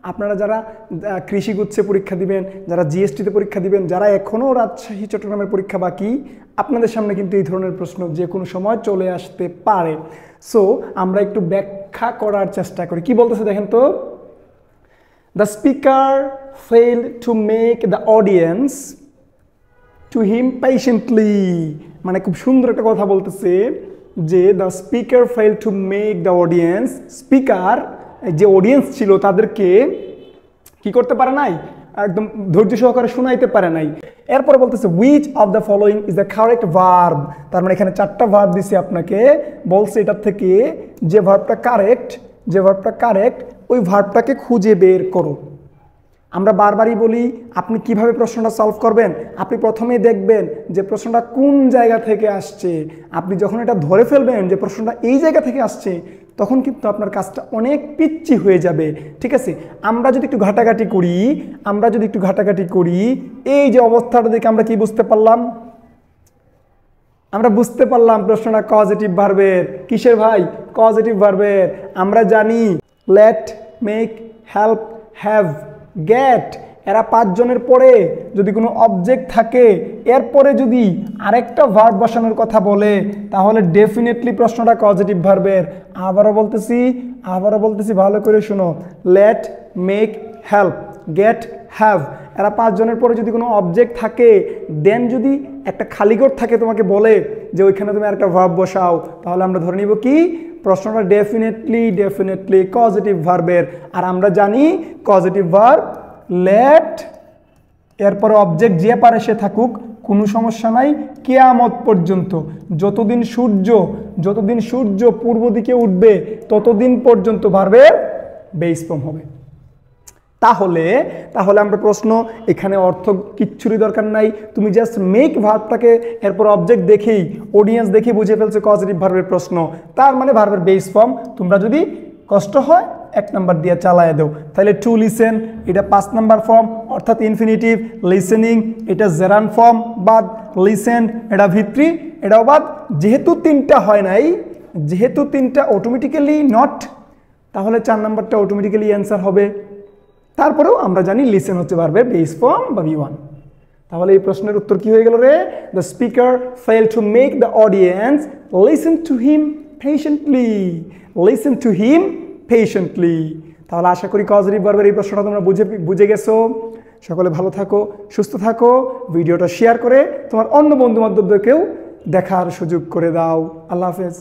আপনারা যারা কৃষিগুচ্ছে পরীক্ষা দিবেন, যারা জিএসটিতে পরীক্ষা দিবেন, যারা এখনও রাজশাহী চট্টগ্রামের পরীক্ষা বাকি, আপনাদের সামনে কিন্তু এই ধরনের প্রশ্ন যে কোনো সময় চলে আসতে পারে। সো আমরা একটু ব্যাখ্যা করার চেষ্টা করি। কি বলতেছে দেখেন তো, the speaker failed to make the audience to him patiently, মানে খুব সুন্দর একটা কথা বলতেছে যে the speaker failed to make the audience, speaker যে অডিয়েন্স ছিল তাদেরকে কি করতে পারে নাই, একদম ধৈর্য সহকারে শোনাইতে পারে নাই। এরপরে বলতেছে which of the following is the correct verb, তার মানে এখানে 4টা ভার্ব দিছে আপনাকে, বলছে এটার থেকে যে ভার্বটা কারেক্ট ওই ভার্বটাকে খুঁজে বের করো। আমরা বারবারই বলি আপনি কিভাবে প্রশ্নটা সলভ করবেন, আপনি প্রথমেই দেখবেন যে প্রশ্নটা কোন জায়গা থেকে আসছে। আপনি যখন এটা ধরে ফেলবেন যে প্রশ্নটা এই জায়গা থেকে আসছে, তখন কিন্তু আপনার কাজটা অনেক পিচ্ছি হয়ে যাবে। ঠিক আছে, আমরা যদি একটু ঘাটাঘাটি করি, এই যে অবস্থাটা দেখে আমরা কি বুঝতে পারলাম, আমরা বুঝতে পারলাম প্রশ্নটা কজেটিভ ভার্বের। কিসের ভাই? কজেটিভ ভার্বের। আমরা জানি let, make, help, have, get, এরা 5 জনের পরে যদি কোনো অবজেক্ট থাকে, এরপরে যদি আরেকটা ভার্ব বসানোর কথা বলে, তাহলে ডেফিনেটলি প্রশ্নটা পজিটিভ ভার্বের। আবারও বলতেছি ভালো করে শুনো, let, make, help, get, have, এরা 5 জনের পরে যদি কোনো অবজেক্ট থাকে, দেন যদি একটা খালি ঘর থাকে, তোমাকে বলে যে ওইখানে তুমি আরেকটা ভার্ব বসাও, তাহলে আমরা ধরে নিব কি প্রশ্নটা ডেফিনেটলি পজিটিভ ভার্বের। আর আমরা জানি পজিটিভ ভার্ব লেট, এরপরে অবজেক্ট যে পারে সে থাকুক, কোনো সমস্যা নাই, কিয়ামত পর্যন্ত। যতদিন সূর্য পূর্ব দিকে উঠবে ততদিন পর্যন্ত ভার্বের বেস ফর্ম হবে। তাহলে আমরা প্রশ্ন এখানে অর্থ কিচ্ছুরই দরকার নাই, তুমি জাস্ট মেক ভার্বটাকে এরপর অবজেক্ট দেখেই, অডিয়েন্স দেখে বুঝে ফেলছো পজিটিভ ভার্বের প্রশ্ন, তার মানে ভার্বের বেস ফর্ম। তোমরা যদি কষ্ট হয় 1 নাম্বার দিয়ে চালায় দাও। তাহলে টু লিসেন এটা 5 নাম্বার ফর্ম, অর্থাৎ ইনফিনিটিভ। লিসেনিং এটা জেরান ফর্ম, বাদ। লিসেন এটা ভিত্রি, এটাও বাদ। যেহেতু 3টা হয় নাই, যেহেতু 3টা অটোমেটিক্যালি নট, তাহলে 4 নাম্বারটা অটোমেটিক্যালি অ্যান্সার হবে। তারপরেও আমরা জানি লিসেন হচ্ছে ভার্বের বেস ফর্ম বা V1। তাহলে এই প্রশ্নের উত্তর কি হয়ে গেল রে? The speaker fail to make the audience listen to him patiently. তাহলে আশা করি পজিটিভ ভার্বের এই প্রশ্নটা তোমরা বুঝে গেছো। সকলে ভালো থাকো, সুস্থ থাকো। ভিডিওটা শেয়ার করে তোমার অন্য বন্ধু বান্ধবদেরকেও দেখার সুযোগ করে দাও। আল্লাহ হাফেজ।